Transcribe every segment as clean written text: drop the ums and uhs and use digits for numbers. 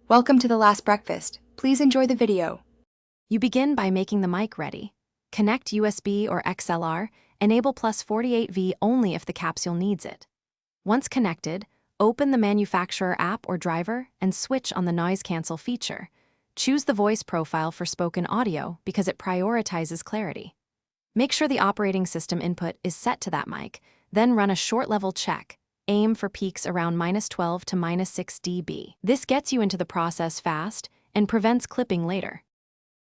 Welcome to The Last Breakfast. Please enjoy the video. You begin by making the mic ready. Connect USB or XLR, enable plus 48V only if the capsule needs it. Once connected, open the manufacturer app or driver and switch on the noise cancel feature. Choose the voice profile for spoken audio because it prioritizes clarity. Make sure the operating system input is set to that mic, then run a short level check. Aim for peaks around -12 to -6 dB. This gets you into the process fast and prevents clipping later.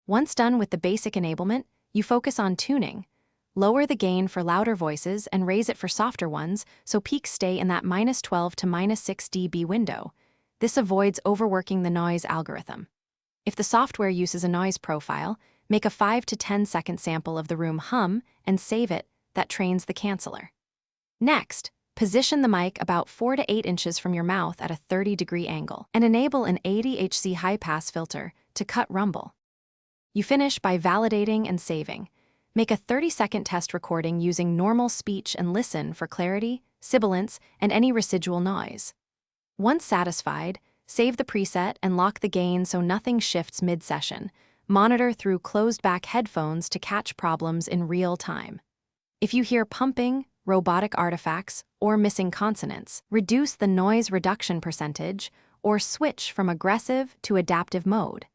Once done with the basic enablement, you focus on tuning. Lower the gain for louder voices and raise it for softer ones so peaks stay in that -12 to -6 dB window. This avoids overworking the noise algorithm. If the software uses a noise profile, make a 5 to 10 second sample of the room hum and save it. That trains the canceller. Next, position the mic about 4 to 8 inches from your mouth at a 30-degree angle and enable an 80 Hz high-pass filter to cut rumble. You finish by validating and saving. Make a 30-second test recording using normal speech and listen for clarity, sibilance, and any residual noise. Once satisfied, save the preset and lock the gain so nothing shifts mid-session. Monitor through closed-back headphones to catch problems in real time. If you hear pumping, robotic artifacts, or missing consonants, reduce the noise reduction percentage or switch from aggressive to adaptive mode.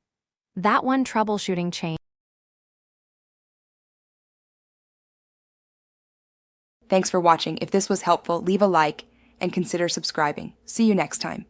That one troubleshooting change. Thanks for watching. If this was helpful, leave a like and consider subscribing. See you next time.